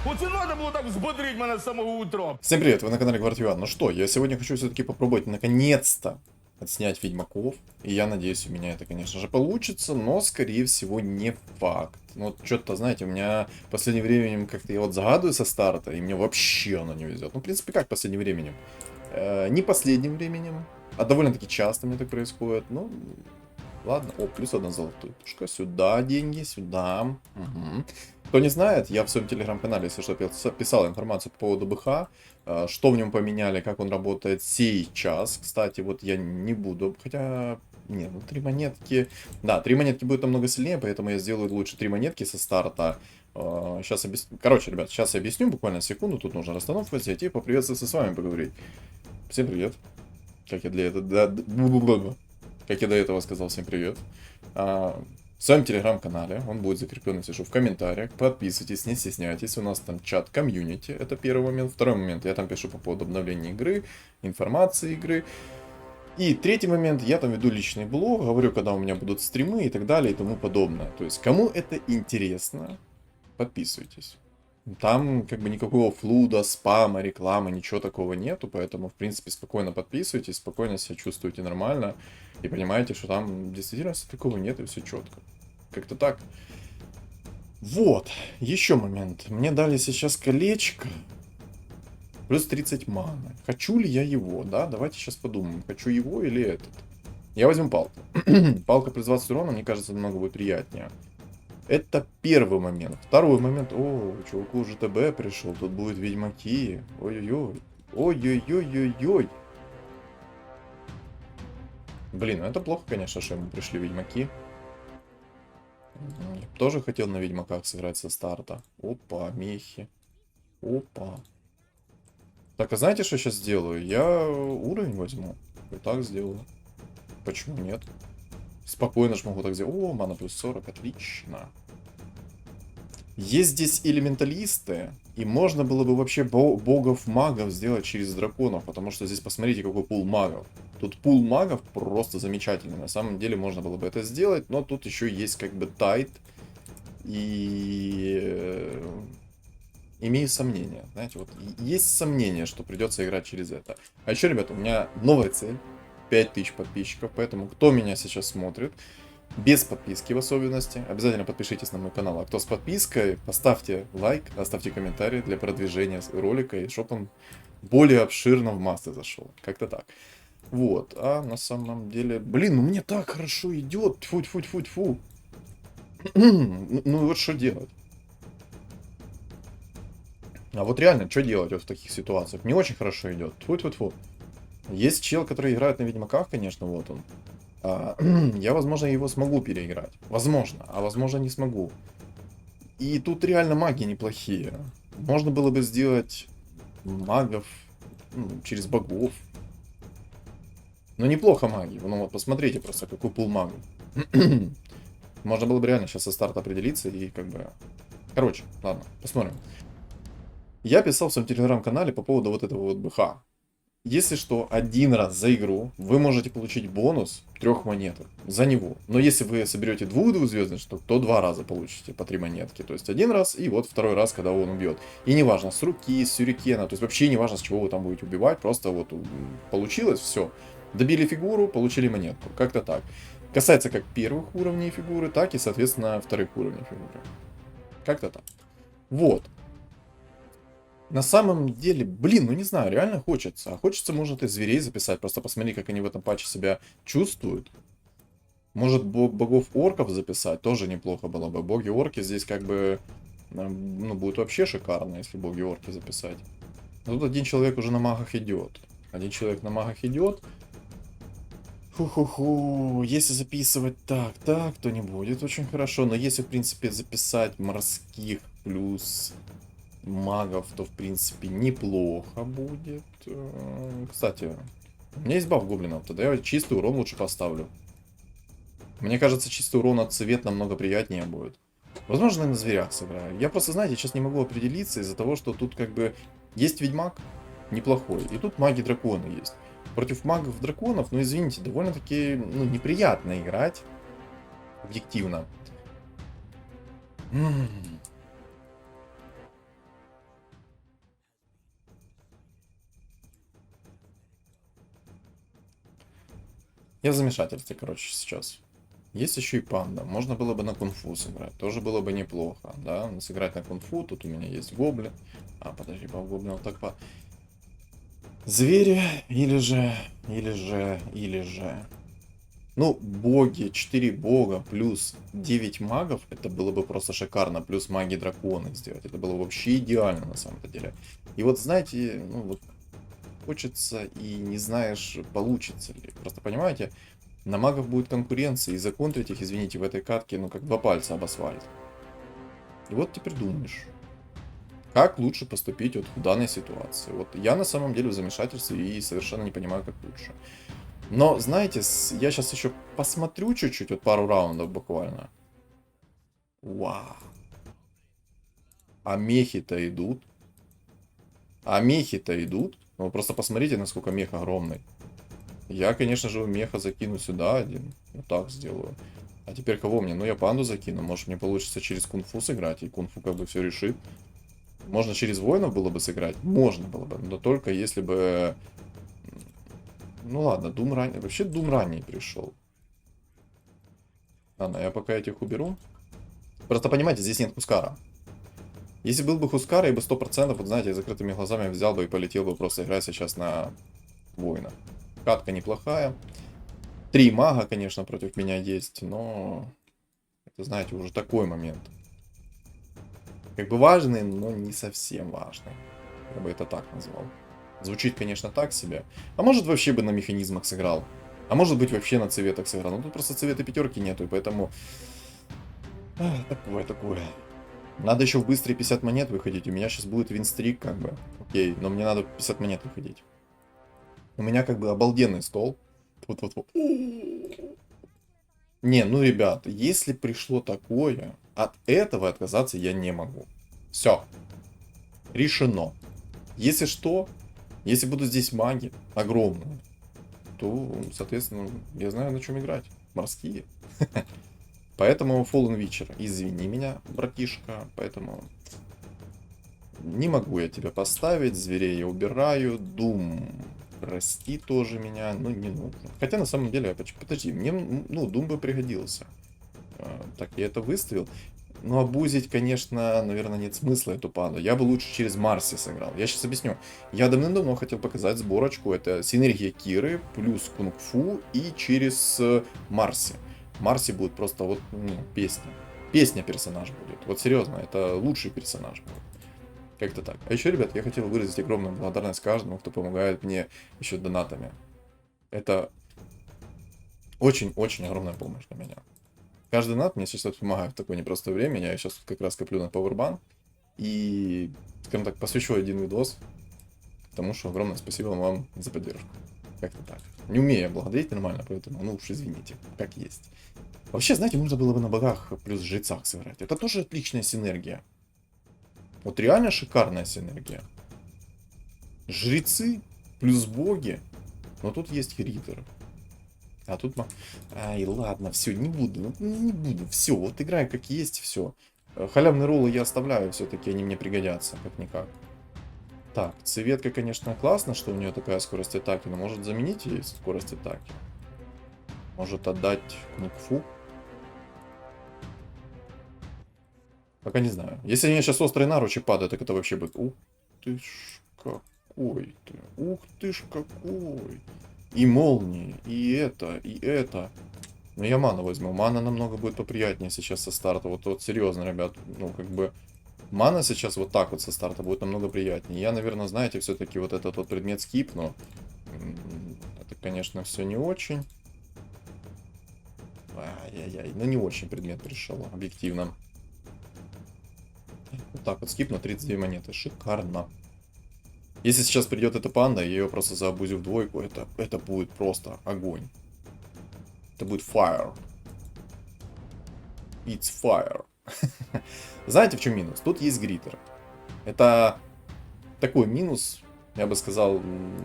Оце надо було так взбодрить мене з самого утра. Всем привет, вы на канале Гвардиан. Ну что, я сегодня хочу все-таки попробовать наконец-то отснять Ведьмаков. И я надеюсь, у меня это, конечно же, получится, но, скорее всего, не факт. Ну, вот что-то, знаете, у меня в последнее время как-то я вот загадываю со старта, и мне вообще оно не везет. Ну, в принципе, как последним временем? Не последним временем, а довольно-таки часто мне так происходит. Ну, ладно. О, плюс одна золотушка. Сюда деньги, сюда. Угу. Кто не знает, я в своем телеграм-канале, если что, писал информацию по поводу БХ, что в нем поменяли, как он работает сейчас. Кстати, вот я не буду, хотя... Нет, ну 3 монетки... Да, 3 монетки будет намного сильнее, поэтому я сделаю лучше 3 монетки со старта. Сейчас объясню. Короче, ребят, сейчас я объясню буквально секунду. Тут нужно расстановку взять и поприветствоваться с вами поговорить. Всем привет. Как я для этого... Как я до этого сказал, всем привет. В своем телеграм-канале, он будет закреплен, если что, в комментариях. Подписывайтесь, не стесняйтесь. У нас там чат комьюнити, это первый момент. Второй момент, я там пишу по поводу обновления игры, информации игры. И третий момент, я там веду личный блог, говорю, когда у меня будут стримы и так далее и тому подобное. То есть, кому это интересно, подписывайтесь. Там как бы никакого флуда, спама, рекламы, ничего такого нету, поэтому, в принципе, спокойно подписывайтесь, спокойно себя чувствуете нормально и понимаете, что там действительно такого нет и все четко. Как-то так. Вот, еще момент. Мне дали сейчас колечко, плюс 30 маны. Хочу ли я его, да? Давайте сейчас подумаем, хочу его или этот. Я возьму палку. Палка плюс 20 урона, мне кажется, намного будет приятнее. Это первый момент. Второй момент. О, чуваку уже ТБ пришел. Тут будут ведьмаки. Ой-ой-ой. Ой-ой-ой-ой-ой. Блин, ну это плохо, конечно, что ему пришли ведьмаки. Я тоже хотел на ведьмаках сыграть со старта. Опа, мехи. Опа. Так, а знаете, что я сейчас сделаю? Я уровень возьму. Вот так сделаю. Почему нет? Спокойно же могу так сделать. О, мана плюс 40, отлично. Есть здесь элементалисты, и можно было бы вообще богов-магов сделать через драконов, потому что здесь посмотрите, какой пул магов. Тут пул магов просто замечательный. На самом деле можно было бы это сделать, но тут еще есть как бы тайт. И имею сомнения, знаете, вот есть сомнение, что придется играть через это. А еще, ребята, у меня новая цель. 5000 подписчиков, поэтому кто меня сейчас смотрит, без подписки в особенности, обязательно подпишитесь на мой канал. А кто с подпиской, поставьте лайк, оставьте комментарий для продвижения ролика, и чтобы он более обширно в массы зашел. Как-то так. Вот, а на самом деле, блин, ну мне так хорошо идет, тьфу-тьфу-тьфу-тьфу. Ну вот что делать? А вот реально, что делать вот в таких ситуациях? Не очень хорошо идет, тьфу-тьфу-тьфу. Есть чел, который играет на Ведьмаках, конечно, вот он. Я, возможно, его смогу переиграть. Возможно, а возможно не смогу. И тут реально маги неплохие. Можно было бы сделать магов через богов. Но неплохо маги. Ну вот посмотрите просто, какой пул магов. Можно было бы реально сейчас со старта определиться и как бы... Короче, ладно, посмотрим. Я писал в своем телеграм-канале по поводу вот этого вот БХ. Если что, один раз за игру вы можете получить бонус 3 монеток за него. Но если вы соберете 2 двузвездочных, то 2 раза получите по 3 монетки. То есть один раз и вот второй раз, когда он убьет. И неважно, с руки, с сюрикена, то есть вообще не важно, с чего вы там будете убивать. Просто вот получилось, все. Добили фигуру, получили монетку. Как-то так. Касается как первых уровней фигуры, так и, соответственно, вторых уровней фигуры. Как-то так. Вот. На самом деле, блин, ну не знаю, реально хочется. А хочется, может, и зверей записать. Просто посмотри, как они в этом патче себя чувствуют. Может, богов-орков записать. Тоже неплохо было бы. Боги-орки здесь как бы... Ну, будет вообще шикарно, если боги-орки записать. Но тут один человек уже на магах идет. Один человек на магах идет. Фу-ху-ху. Если записывать так, то не будет очень хорошо. Но если, в принципе, записать морских плюс... магов, то в принципе неплохо будет. Кстати, у меня есть баф гоблинов, тогда я чистый урон лучше поставлю. Мне кажется, чистый урон от цвет намного приятнее будет. Возможно, я на зверях сыграю. Я просто, знаете, сейчас не могу определиться из-за того, что тут как бы есть ведьмак неплохой, и тут маги-драконы есть. Против магов-драконов, ну извините, довольно-таки неприятно играть. Объективно. Я в замешательстве, короче, сейчас. Есть еще и панда. Можно было бы на кунг-фу сыграть. Тоже было бы неплохо, да? Сыграть на кунг-фу. Тут у меня есть гоблин. А, подожди, по гоблину так по... Звери или же. Ну, боги, 4 бога плюс 9 магов, это было бы просто шикарно. Плюс маги драконы сделать. Это было вообще идеально на самом-то деле. И вот знаете, ну вот хочется и не знаешь, получится ли. Просто понимаете, на магов будет конкуренция, и законтрить их, извините, в этой катке, ну как два пальца об асфальт. И вот теперь думаешь, как лучше поступить вот в данной ситуации. Вот я на самом деле в замешательстве и совершенно не понимаю, как лучше. Но, знаете, я сейчас еще посмотрю чуть-чуть, вот пару раундов буквально. Вау. А мехи-то идут. А мехи-то идут. Ну, просто посмотрите, насколько мех огромный. Я, конечно же, меха закину сюда один. Вот так сделаю. А теперь кого мне? Ну, я панду закину. Может, мне получится через кунг-фу сыграть, и кунг-фу как бы все решит. Можно через воинов было бы сыграть? Можно было бы. Но только если бы... Ну ладно, Дум ранее... Вообще Дум ранее пришел. Ладно, я пока этих уберу. Просто понимаете, здесь нет Хускара. Если был бы Хускар, я бы 100%, вот знаете, закрытыми глазами взял бы и полетел бы просто играть сейчас на воина. Катка неплохая. 3 мага, конечно, против меня есть, но... Это, знаете, уже такой момент. Как бы важный, но не совсем важный. Я бы это так назвал. Звучит, конечно, так себе. А может, вообще бы на механизмах сыграл. А может быть, вообще на цветах сыграл. Ну, тут просто цвета пятерки нету, и поэтому... такое. Надо еще в быстрые 50 монет выходить. У меня сейчас будет винстрик, как бы. Окей, но мне надо 50 монет выходить. У меня как бы обалденный стол. Вот. Не, ну, ребят, если пришло такое, от этого отказаться я не могу. Все. Решено. Если что, если будут здесь маги огромные, то, соответственно, я знаю, на чем играть. Морские. Поэтому Fallen Witcher, извини меня, братишка, поэтому не могу я тебя поставить, зверей я убираю, Doom, прости тоже меня, ну не нужно. Хотя на самом деле, подожди, мне, ну, Doom бы пригодился. Так, я это выставил. Ну, обузить, конечно, наверное, нет смысла эту панду. Я бы лучше через Марси сыграл. Я сейчас объясню. Я давным-давно хотел показать сборочку. Это синергия Киры плюс кунг-фу и через Марси. Марси будет просто вот, ну, песня. Песня персонаж будет. Вот серьезно, это лучший персонаж будет. Как-то так. А еще, ребят, я хотел выразить огромную благодарность каждому, кто помогает мне еще донатами. Это очень-очень огромная помощь для меня. Каждый донат мне сейчас помогает в такое непростое время. Я сейчас как раз коплю на Powerbank. И, скажем так, посвящу один видос. Потому что огромное спасибо вам за поддержку. Как-то так. Не умею я благодарить нормально, поэтому, ну уж извините, как есть. Вообще, знаете, можно было бы на богах плюс жрецах сыграть. Это тоже отличная синергия. Вот реально шикарная синергия. Жрецы плюс боги. Но тут есть Гритер. А тут... Ай, ладно, все, не буду. Не буду. Все, вот играю как есть, все. Халявные роллы я оставляю, все-таки они мне пригодятся, как-никак. Так, цветка, конечно, классно, что у нее такая скорость атаки, но может заменить ей скорость атаки. Может отдать кунг-фу. Пока не знаю. Если у нее сейчас острые наручи падают, так это вообще будет... Ух ты ж какой ты. Ух ты ж какой. И молнии, и это, и это. Но я ману возьму. Мана намного будет поприятнее сейчас со старта. Вот серьезно, ребят. Ну, как бы... Мана сейчас вот так вот со старта будет намного приятнее. Я, наверное, знаете, все-таки вот этот вот предмет скипну. Это, конечно, все не очень. Ай-яй-яй. Ну, не очень предмет пришел, объективно. Вот так вот скипну 32 монеты. Шикарно. Если сейчас придет эта панда, я ее просто заобузю в двойку, это будет просто огонь. Это будет fire. It's fire. Знаете, в чем минус? Тут есть гритер. Это такой минус, я бы сказал,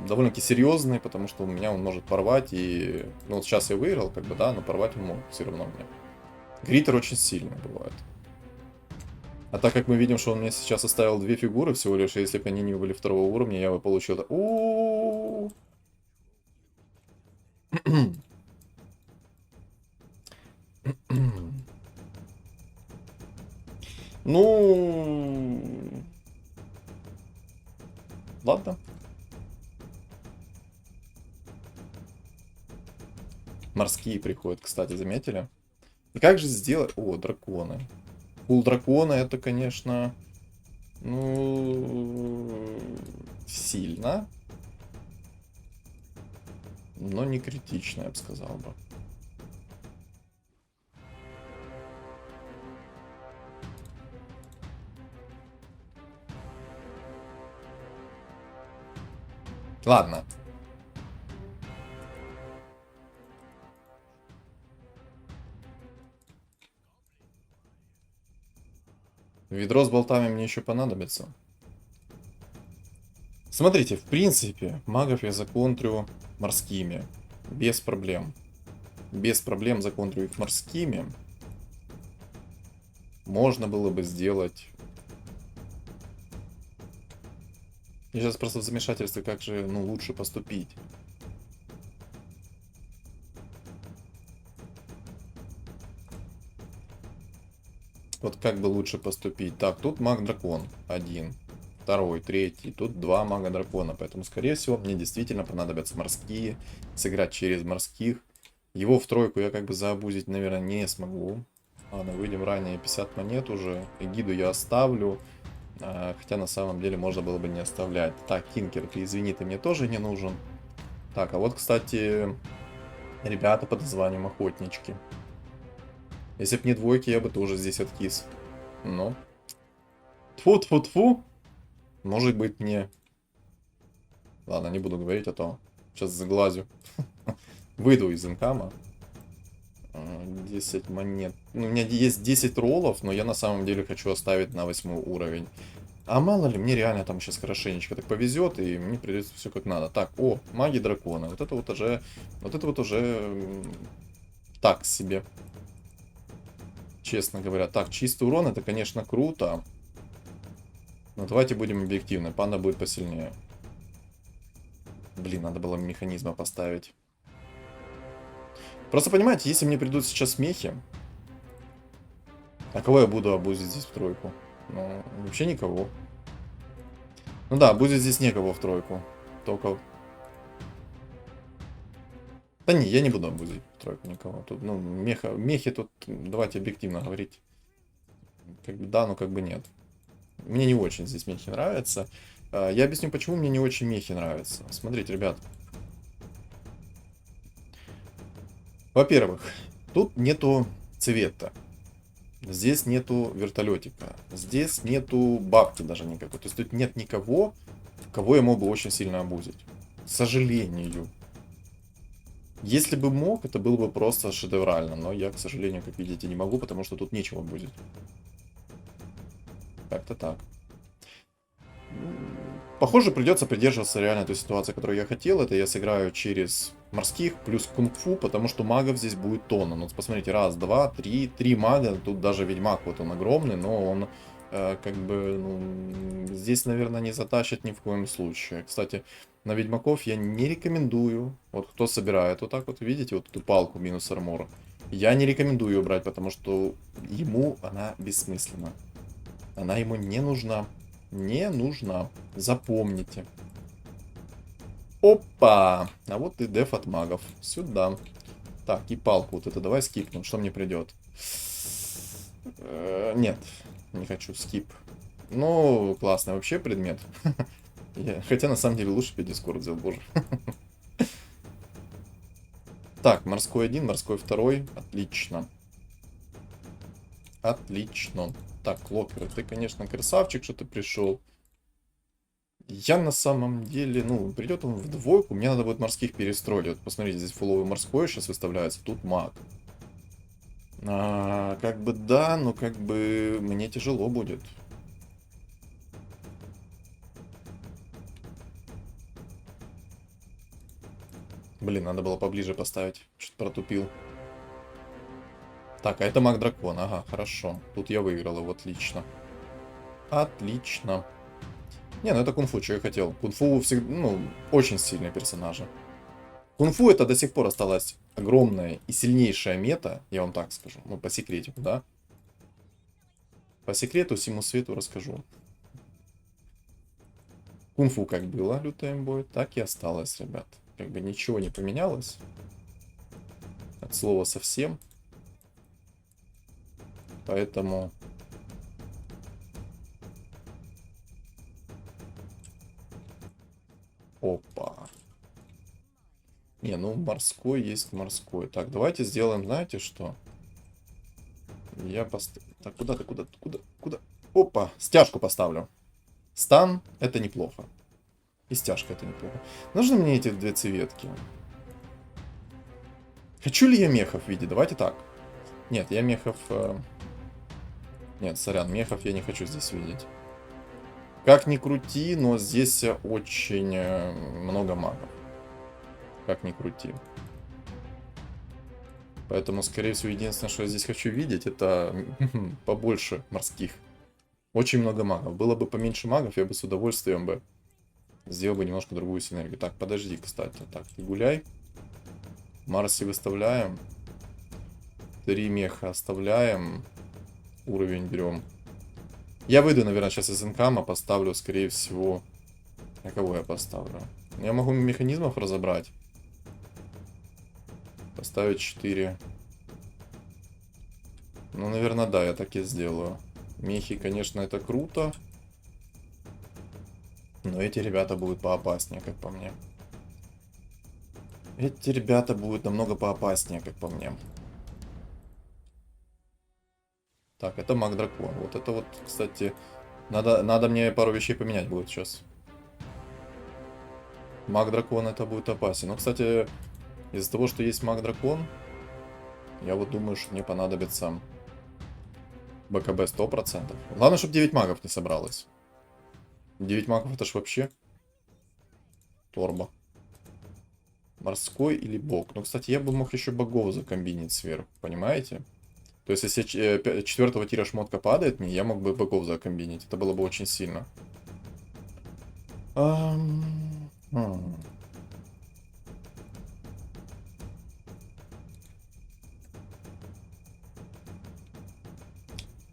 довольно-таки серьезный, потому что у меня он может порвать, и... Ну, вот сейчас я выиграл, как бы, да, но порвать он мог все равно мне. Гритер очень сильный бывает. А так как мы видим, что он мне сейчас оставил 2 фигуры всего лишь, и если бы они не были 2-го уровня, я бы получил... Ну... Ладно. Морские приходят, кстати, заметили? И как же сделать... О, драконы. Пул дракона это, конечно... Ну... Сильно. Но не критично, я бы сказал бы. Ладно. Ведро с болтами мне еще понадобится. Смотрите, в принципе, магов я законтрю морскими. Без проблем. Без проблем законтрю их морскими. Можно было бы сделать... Я сейчас просто в замешательстве, как же, ну, лучше поступить. Вот как бы лучше поступить. Так, тут маг-дракон. Один. Второй, третий. Тут два мага-дракона. Поэтому, скорее всего, мне действительно понадобятся морские. Сыграть через морских. Его в тройку я как бы заобузить, наверное, не смогу. Ладно, выйдем ранее. 50 монет уже. Эгиду я оставлю. Хотя на самом деле можно было бы не оставлять. Так, Кинкер, ты извини, ты мне тоже не нужен. Так, а вот, кстати, ребята под названием Охотнички. Если б не двойки, я бы тоже здесь откис. Но... Тьфу-тьфу-тьфу. Может быть мне... Ладно, не буду говорить, а то сейчас заглазю. Выйду из инкама. 10 монет. Ну, у меня есть 10 роллов, но я на самом деле хочу оставить на 8 уровень. А мало ли, мне реально там сейчас хорошенечко так повезет, и мне придется все как надо. Так, о, маги дракона. Вот это вот уже... Вот это вот уже... Так себе. Честно говоря. Так, чистый урон, это, конечно, круто. Но давайте будем объективны. Панда будет посильнее. Блин, надо было механизма поставить. Просто понимаете, если мне придут сейчас мехи... А кого я буду обузить здесь в тройку? Ну, вообще никого. Ну да, будет здесь некого в тройку. Только... Да не, я не буду обузить в тройку никого. Тут, ну, мехи тут, давайте объективно говорить. Как бы да, но как бы нет. Мне не очень здесь мехи нравятся. Я объясню, почему мне не очень мехи нравятся. Смотрите, ребят. Во-первых, тут нету цвета. Здесь нету вертолетика. Здесь нету бабки даже никакой. То есть тут нет никого, кого я мог бы очень сильно обузить. К сожалению. Если бы мог, это было бы просто шедеврально. Но я, к сожалению, как видите, не могу, потому что тут нечего будет. Как-то так. Похоже, придется придерживаться реально той ситуации, которую я хотел. Это я сыграю через морских плюс кунг-фу, потому что магов здесь будет тонна. Ну, посмотрите, раз, два, три мага. Тут даже ведьмак, вот он огромный, но он как бы ну, здесь, наверное, не затащит ни в коем случае. Кстати, на ведьмаков я не рекомендую. Вот кто собирает вот так вот, видите, вот эту палку минус армор. Я не рекомендую ее брать, потому что ему она бессмысленна. Она ему не нужна. Не нужна. Запомните. Опа! А вот и деф от магов. Сюда. Так, и палку вот это давай скипнем. Что мне придет? Нет, не хочу. Скип. Ну, классный вообще предмет. Хотя на самом деле лучше бы Дискорд взял, боже. Так, морской один, морской второй. Отлично. Отлично. Так, Локер, ты, конечно, красавчик, что ты пришел. Я на самом деле, ну, придет он в двойку, мне надо будет морских перестроить. Вот посмотрите, здесь фуловый морской сейчас выставляется, тут маг. Как бы да, но как бы мне тяжело будет. Блин, надо было поближе поставить, что-то протупил. Так, а это маг-дракон, ага, хорошо. Тут я выиграл его, отлично. Отлично. Не, ну это кунг-фу, что я хотел. Кунг-фу всегда, ну, очень сильные персонажи. Кунг-фу это до сих пор осталась огромная и сильнейшая мета, я вам так скажу, ну, по секретику, да? По секрету всему свету расскажу. Кунг-фу как было, лютая имбой, так и осталось, ребят. Как бы ничего не поменялось. От слова совсем. Поэтому... Опа. Не, ну морской есть морской. Так, давайте сделаем, знаете что? Я поставлю... Так, куда ты, куда? Опа, стяжку поставлю. Стан, это неплохо. И стяжка, это неплохо. Нужны мне эти две цветки? Хочу ли я мехов видеть? Давайте так. Нет, я мехов... Нет, сорян, мехов я не хочу здесь видеть. Как ни крути, но здесь очень много магов. Как ни крути. Поэтому, скорее всего, единственное, что я здесь хочу видеть, это побольше морских. Очень много магов. Было бы поменьше магов, я бы с удовольствием бы сделал бы немножко другую синергию. Так, подожди, кстати. Так, ты гуляй. Марси выставляем. 3 меха оставляем. Уровень берем. Я выйду, наверное, сейчас из инкама, поставлю, скорее всего... А кого я поставлю? Я могу механизмов разобрать. Поставить 4. Ну, наверное, да, я так и сделаю. Мехи, конечно, это круто. Но эти ребята будут поопаснее, как по мне. Эти ребята будут намного поопаснее, как по мне. Так, это маг-дракон. Вот это вот, кстати, надо мне пару вещей поменять будет сейчас. Маг-дракон это будет опасен. Но, кстати, из-за того, что есть маг-дракон, я вот думаю, что мне понадобится БКБ 100%. Главное, чтобы 9 магов не собралось. 9 магов это ж вообще торба. Морской или бог. Ну, кстати, я бы мог еще богов закомбинить сверху, понимаете? То есть, если 4-го тира шмотка падает мне, я мог бы богов закомбинить. Это было бы очень сильно.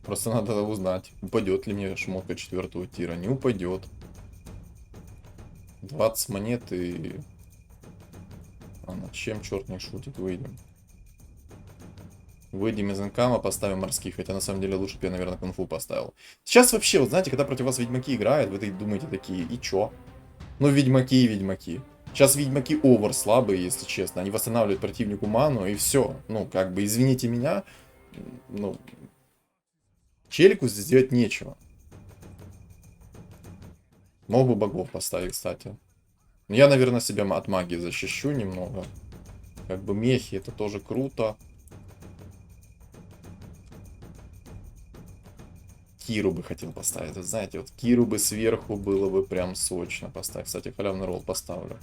Просто надо узнать, упадет ли мне шмотка 4-го тира. Не упадет. 20 монет и... А над чем черт не шутит, выйдем. Выйдем из инкама, поставим морских. Хотя на самом деле лучше бы я, наверное, кунг-фу поставил. Сейчас вообще, вот знаете, когда против вас ведьмаки играют, вы думаете такие, и чё? Ну, ведьмаки и ведьмаки. Сейчас ведьмаки овер слабые, если честно. Они восстанавливают противнику ману, и все. Ну, как бы, извините меня. Ну, челику здесь делать нечего. Мог бы богов поставить, кстати. Я, наверное, себя от магии защищу немного. Как бы мехи, это тоже круто. Киру бы хотел поставить. Вы знаете, вот Киру бы сверху было бы прям сочно поставить. Кстати, халявный ролл поставлю.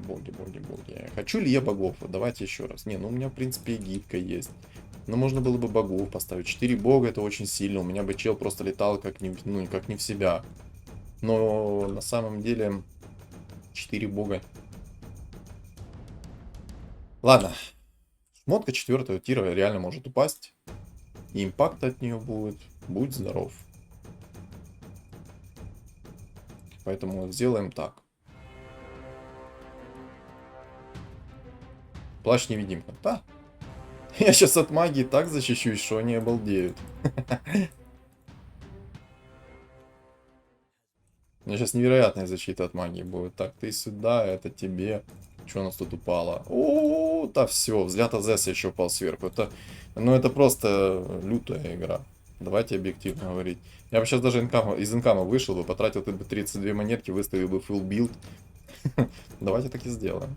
Боги, боги, боги. Хочу ли я богов? Давайте еще раз. Не, ну у меня, в принципе, и гибка есть. Но можно было бы богов поставить. 4 бога это очень сильно. У меня бы чел просто летал как не, ну, как не в себя. Но на самом деле 4 бога. Ладно. Шмотка 4-го тира реально может упасть. И импакт от нее будет. Будь здоров. Поэтому сделаем так. Плащ-невидимка. Да. Я сейчас от магии так защищусь, что они обалдеют. У меня сейчас невероятная защита от магии будет. Так, ты сюда, это тебе. Что у нас тут упало? О, да все, взгляд АЗС еще упал сверху. Это, ну это просто лютая игра. Давайте объективно говорить. Я бы сейчас даже из инкама вышел бы, потратил бы 32 монетки, выставил бы full билд. Давайте так и сделаем.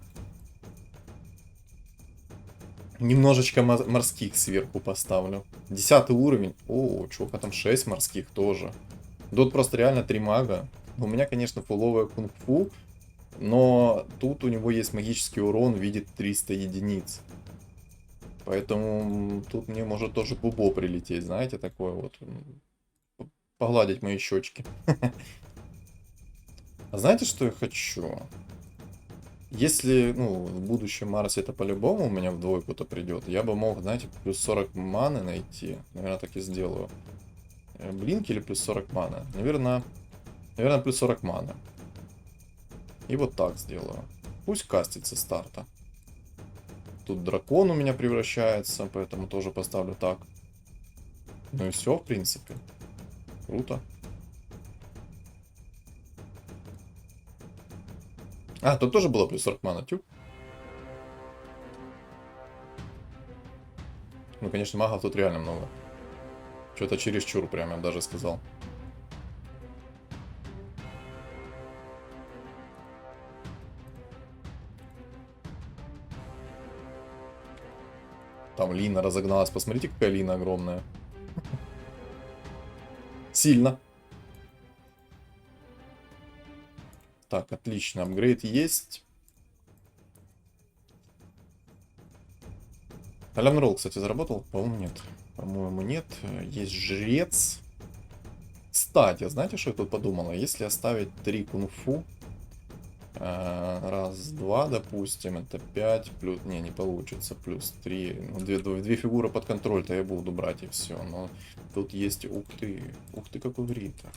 Немножечко морских сверху поставлю. 10 уровень. О, чувака, там 6 морских тоже. Тут просто реально 3 мага. У меня, конечно, фуловая кунг-фу. Но тут у него есть магический урон в виде 300 единиц. Поэтому тут мне может тоже бубо прилететь, знаете, такое вот. Погладить мои щечки. А знаете, что я хочу? Если, ну, в будущем Марсе это по-любому у меня в двойку-то придет, я бы мог, знаете, плюс 40 маны найти. Наверное, так и сделаю. Блинки или плюс 40 маны? Наверное, плюс 40 маны. И вот так сделаю. Пусть кастится старта. Тут дракон у меня превращается, поэтому тоже поставлю так. Ну и все, в принципе. Круто. А, тут тоже было плюс 40 мана, тюк. Ну, конечно, магов тут реально много. Что-то чересчур, прям я бы даже сказал. Там Лина разогналась. Посмотрите, какая Лина огромная. Сильно. Так, отлично. Апгрейд есть. Алям ролл, кстати, заработал? По-моему, нет. По-моему, нет. Есть жрец. Кстати, знаете, что я тут подумала? Если оставить 3 кунг-фу, раз, два, допустим, это 5, плюс... Не получится, плюс 3. Ну, две фигуры под контроль-то я буду брать, и все. Но тут есть... Ух ты, какой гритер.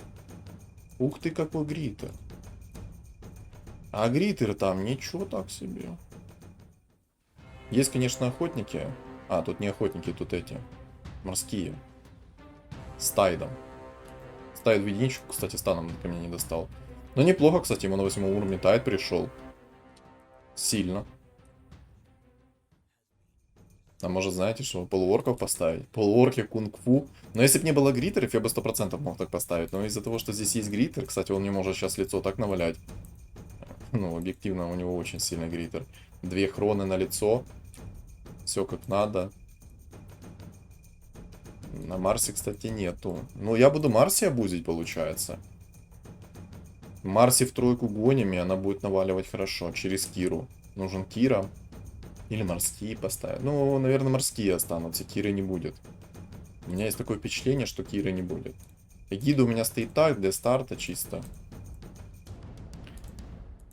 Ух ты, какой гритер. А гритер там ничего так себе. Есть, конечно, охотники. А, тут не охотники, тут эти. Морские. С тайдом. Тайд в единичку, кстати, станом ко мне не достал. Но неплохо, кстати, ему на 8 уровне Тайд пришел. Сильно. А может, знаете, что полуорков поставить? Полуорки, кунг-фу. Но если бы не было гритеров, я бы 100% мог так поставить. Но из-за того, что здесь есть гритер, кстати, он не может сейчас лицо так навалять. Ну, объективно, у него очень сильный гритер. 2 хроны на лицо. Все как надо. На Марсе, кстати, нету. Ну, я буду Марси абузить, получается. Марси в тройку гоним, и она будет наваливать хорошо. Через Киру. Нужен Кира. Или морские поставить. Ну, наверное, морские останутся. Киры не будет. У меня есть такое впечатление, что Киры не будет. Эгида у меня стоит так, для старта чисто.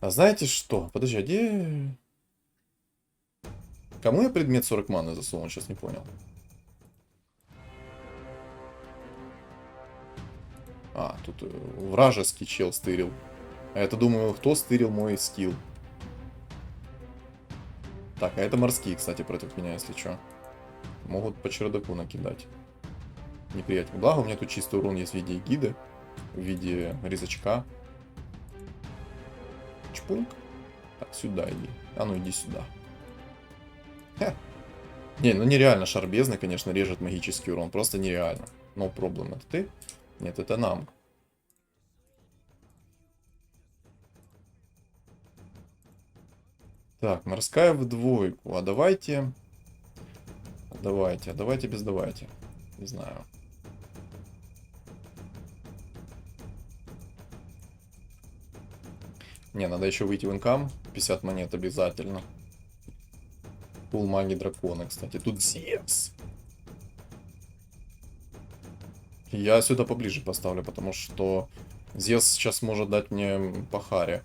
А знаете что? Подожди, а где... Кому я предмет 40 маны засунул? Сейчас не понял. А, тут вражеский чел стырил. А я-то думаю, кто стырил мой скилл. Так, а это морские, кстати, против меня, если что. Могут по чердаку накидать. Неприятно. Благо, у меня тут чистый урон есть в виде эгиды. В виде резачка. Чпуньк. Так, сюда иди. А ну иди сюда. Ха. Не, ну нереально. Шар бездны, конечно, режет магический урон. Просто нереально. No problem. Это ты? Нет, это нам. Так, морская в двойку. А давайте... Давайте без давайте. Не знаю. Не, надо еще выйти в инкам. 50 монет обязательно. Пул маги дракона, кстати. Тут Зевс. Я сюда поближе поставлю, потому что Зевс сейчас может дать мне по харе.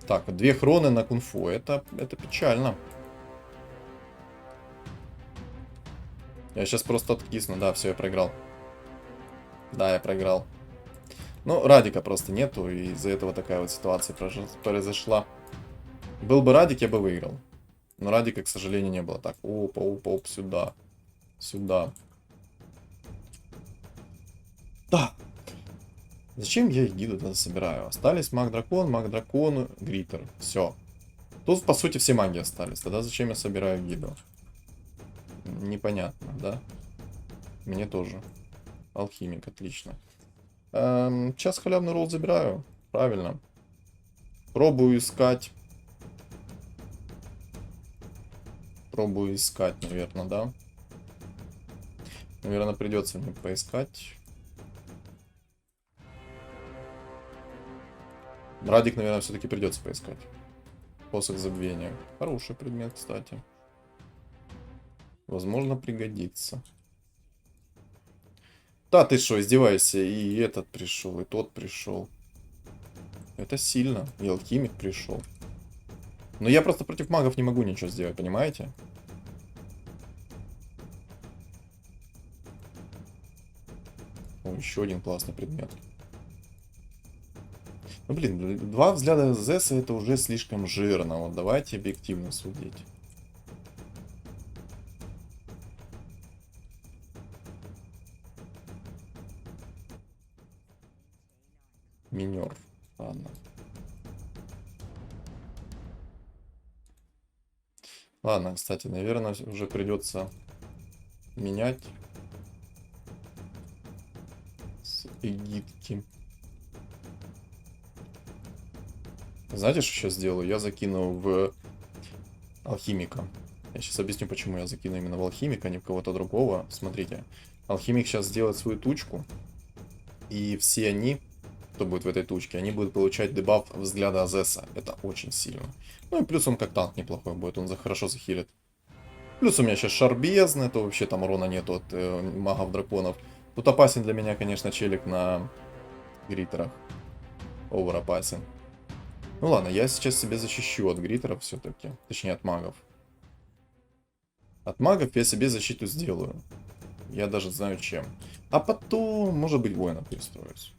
Так, 2 хроны на кунг-фу. Это печально. Я сейчас просто откисну. Да, все, я проиграл. Да, я проиграл. Ну, Радика просто нету, и из-за этого такая вот ситуация произошла. Был бы Радик, я бы выиграл. Но Радика, к сожалению, не было. Так, оп, сюда. Сюда. Да. Зачем я эгиду тогда собираю? Остались маг-дракон, гритер. Все. Тут, по сути, все маги остались. Тогда зачем я собираю эгиду? Непонятно, да? Мне тоже. Алхимик, отлично. Сейчас халявный ролл забираю. Правильно. Пробую искать. Наверное, да? Наверное, придется мне поискать. Радик, наверное, все-таки придется поискать. Посох забвения. Хороший предмет, кстати. Возможно, пригодится. Да, ты что, издевайся. И этот пришел, и тот пришел. Это сильно. И алхимик пришел. Но я просто против магов не могу ничего сделать, понимаете? О, еще один классный предмет. Ну, блин, 2 взгляда Зеса это уже слишком жирно. Вот давайте объективно судить. Минер. Ладно. Ладно, кстати, наверное, уже придется менять с эгидки. Знаете, что сейчас сделаю? Я закину в алхимика. Я сейчас объясню, почему я закину именно в алхимика, а не в кого-то другого. Смотрите, алхимик сейчас сделает свою тучку, и все они, кто будет в этой тучке, они будут получать дебаф взгляда Азеса. Это очень сильно. Ну и плюс он как танк неплохой будет, он хорошо захилит. Плюс у меня сейчас шар бездны, это вообще там урона нету от магов-драконов. Тут опасен для меня, конечно, челик на гритерах. Овер опасен. Ну ладно, я сейчас себя защищу от гритеров все-таки. Точнее, от магов. От магов я себе защиту сделаю. Я даже знаю чем. А потом, может быть, воина перестроюсь.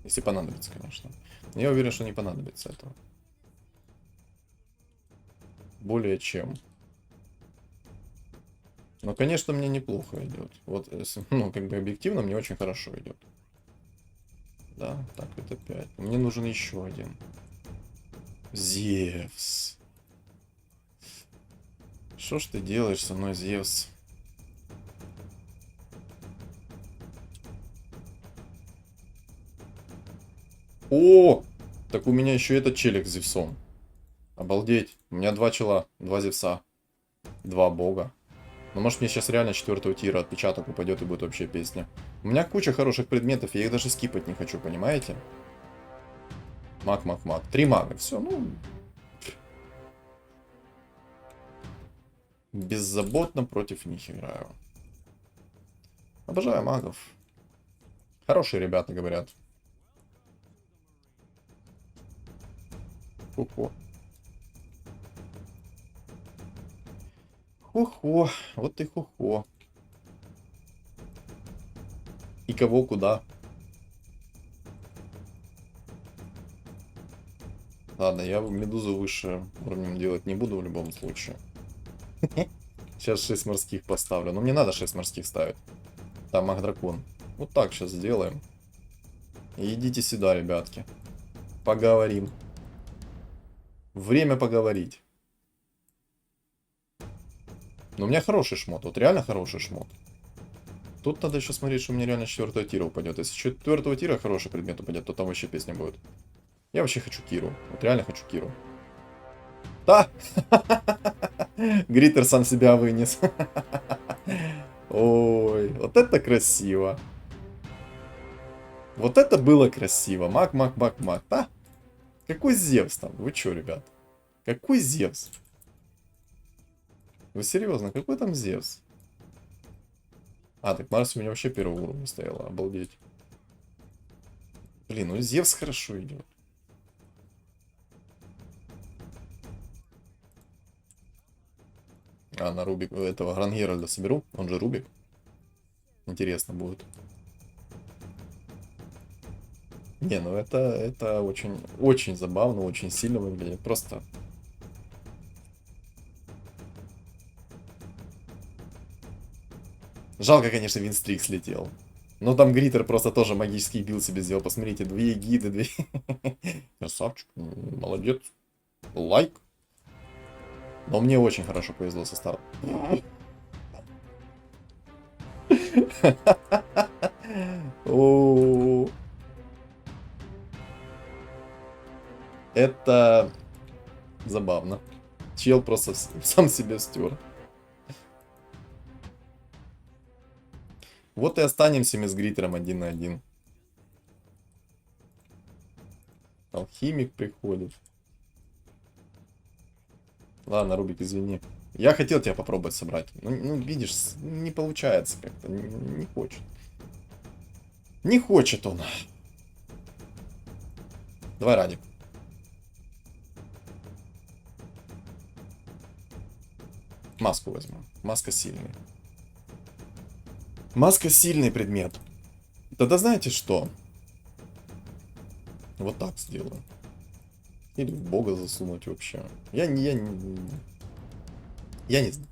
Если понадобится, конечно. Я уверен, что не понадобится этого. Более чем. Но, конечно, мне неплохо идет. Вот, ну, как бы объективно, мне очень хорошо идет. Да, так, это 5. Мне нужен еще один. Зевс. Что ж ты делаешь со мной, Зевс? О! Так у меня еще этот челик с Зевсом. Обалдеть. У меня 2 чела, 2 Зевса. 2 бога. Ну, может, мне сейчас реально 4-го тира отпечаток упадет и будет вообще песня. У меня куча хороших предметов, я их даже скипать не хочу, понимаете? Маг, маг, маг. 3 мага, все, ну... Беззаботно против них играю. Обожаю магов. Хорошие ребята, говорят. Хо-хо. Хо-хо. Вот ты хо-хо. И кого куда? Ладно, я медузу выше уровнем делать не буду в любом случае. Сейчас 6 морских поставлю. Но мне надо 6 морских ставить. Там маг-дракон. Вот так сейчас сделаем. И идите сюда, ребятки. Поговорим. Время поговорить. Но у меня хороший шмот. Вот реально хороший шмот. Тут надо еще смотреть, что у меня реально 4-го тира упадет. Если 4-го тира хороший предмет упадет, то там вообще песня будет. Я вообще хочу Киру. Вот реально хочу Киру. Да! Гритер сам себя вынес. Ой, вот это красиво. Вот это было красиво. Маг, маг, маг, маг. Да? Какой Зевс там? Вы чё, ребят? Какой Зевс? Вы серьезно? Какой там Зевс? А, так Марс у меня вообще первого уровня стояла. Обалдеть. Блин, ну Зевс хорошо идет. А, на Рубик этого Грангеральда соберу. Он же Рубик. Интересно будет. Не, ну это очень, очень забавно, очень сильно выглядит. Просто... Жалко, конечно, Винстрик слетел. Но там Гритер просто тоже магический билд себе сделал. Посмотрите, 2 гиды, 2... Красавчик, молодец. Лайк. Но мне очень хорошо повезло со стартом. Это забавно. Чел просто сам себя стер. Вот и останемся мы с Гритером 1 на 1. Алхимик приходит. Ладно, Рубик, извини. Я хотел тебя попробовать собрать. Ну видишь, не получается как-то. Не хочет. Не хочет он. Давай, Радик. Маску возьму. Маска сильный. Маска сильный предмет. Тогда знаете что? Вот так сделаю. Или в бога засунуть вообще. Я не знаю.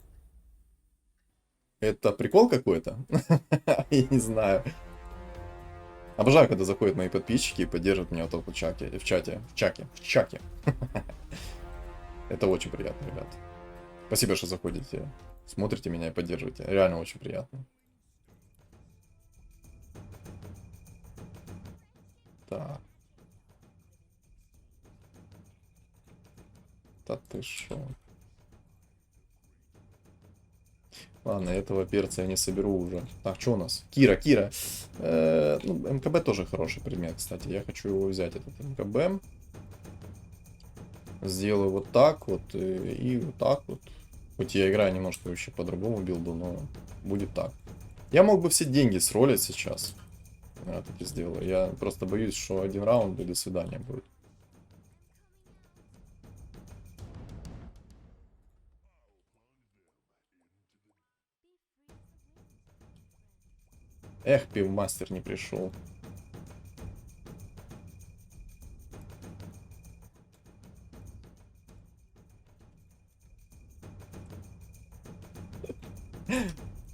Это прикол какой-то? Я не знаю. Обожаю, когда заходят мои подписчики и поддерживают меня вот так в чате. В чаке. Это очень приятно, ребят. Спасибо, что заходите, смотрите меня и поддерживаете. Реально очень приятно. Так. Да ты шо? Ладно, этого перца я не соберу уже. Так, что у нас? Кира. Ну, МКБ тоже хороший предмет, кстати. Я хочу его взять, этот МКБ. Сделаю вот так вот и вот так вот. Хоть я играю немножко вообще по другому билду, но будет так. Я мог бы все деньги сролить сейчас. Я так и сделаю. Я просто боюсь, что один раунд и до свидания будет. Эх, пивмастер не пришел.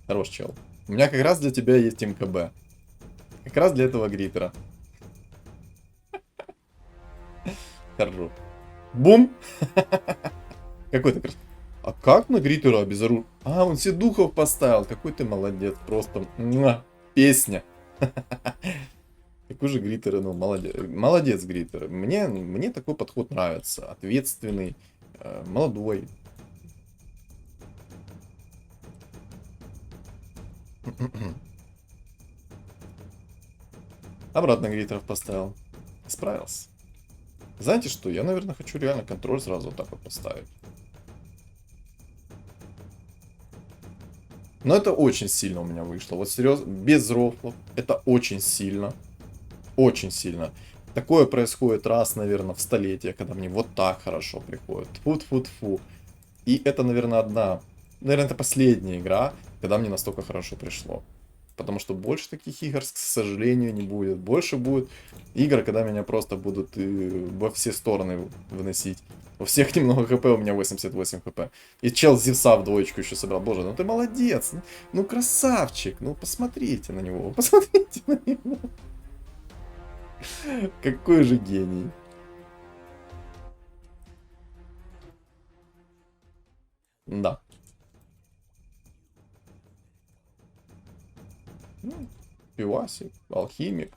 Хорош, чел. У меня как раз для тебя есть МКБ. Как раз для этого гритера. Хорошо. Бум! Какой ты красавчик. А как на гритера обезоружил? А, он все духов поставил. Какой ты молодец. Просто песня. Какой же гритер, ну, молодец. Молодец, гритер. Мне такой подход нравится. Ответственный, молодой. Обратно гритеров поставил. Справился. Знаете что? Я, наверное, хочу реально контроль сразу вот так вот поставить. Но это очень сильно у меня вышло. Вот серьезно, без рофлов. Это очень сильно. Очень сильно. Такое происходит раз, наверное, в столетие, когда мне вот так хорошо приходит. Тьфу-тьфу-тьфу. И это, наверное, наверное, это последняя игра, когда мне настолько хорошо пришло. Потому что больше таких игр, к сожалению, не будет. Больше будет игр, когда меня просто будут во все стороны выносить. У всех немного хп, у меня 88 хп. И чел Зевса в двоечку еще собрал. Боже, ну ты молодец. Ну красавчик. Ну посмотрите на него. Посмотрите на него. Какой же гений. Да. Ну, пивасик, алхимик.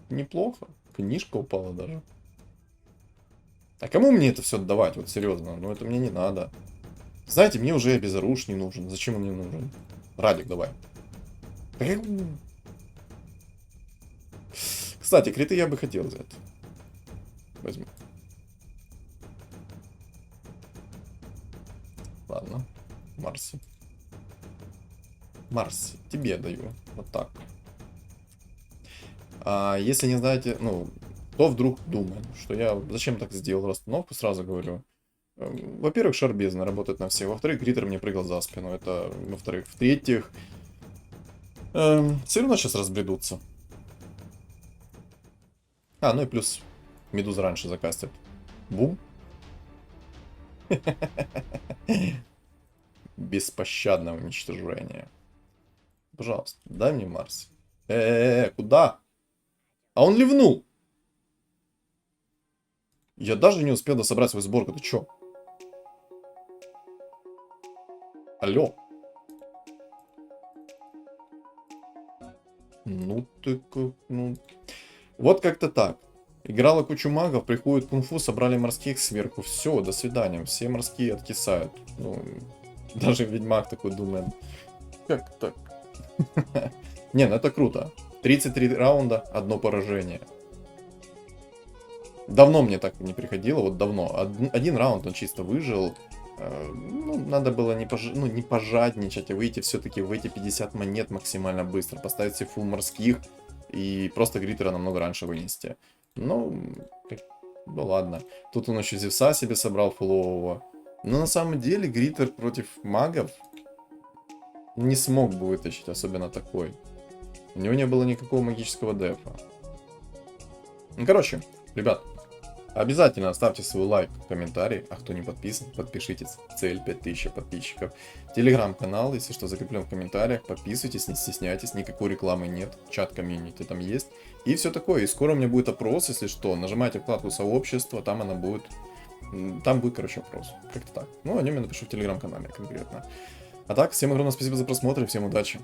Неплохо. Книжка упала даже. А кому мне это все отдавать? Вот серьезно. Ну это мне не надо. Знаете, мне уже безоруш не нужен. Зачем он мне нужен? Радик, давай. Кстати, криты я бы хотел взять. Возьму. Ладно. Марси. Марси, тебе даю. Вот так. А если не знаете, ну, кто вдруг думает, что я зачем так сделал расстановку, сразу говорю. Во-первых, шар бездны работает на всех. Во-вторых, гритер мне прыгал за спину. Это, во-вторых. В-третьих, все равно сейчас разбредутся. А, ну и плюс медуза раньше закастит. Бум. Беспощадное уничтожение. Пожалуйста, дай мне Марс. Куда? А он ливнул. Я даже не успел дособрать свою сборку. Ты чё? Алло. Ну ты как... Ну... Вот как-то так. Играла кучу магов, приходит кунг-фу, собрали морских сверху. Все, до свидания. Все морские откисают. Ну, даже ведьмак такой думает. Как так? Не, ну это круто. 33 раунда, одно поражение. Давно мне так не приходило, вот давно. Один раунд он чисто выжил. Ну, надо было не пожадничать, а выйти все-таки в эти 50 монет максимально быстро. Поставить себе фул морских и просто гритера намного раньше вынести. Ну ладно. Тут он еще Зевса себе собрал фулового. Но на самом деле гритер против магов не смог бы вытащить, особенно такой. У него не было никакого магического дефа. Ну, короче, ребят, обязательно оставьте свой лайк, комментарий, а кто не подписан, подпишитесь. Цель 5000 подписчиков. Телеграм-канал, если что, закреплен в комментариях. Подписывайтесь, не стесняйтесь, никакой рекламы нет. Чат комьюнити там есть. И все такое. И скоро у меня будет опрос, если что. Нажимайте вкладку сообщества, там она будет. Там будет, короче, опрос. Как-то так. Ну, о нем я напишу в телеграм-канале конкретно. А так, всем огромное спасибо за просмотр и всем удачи.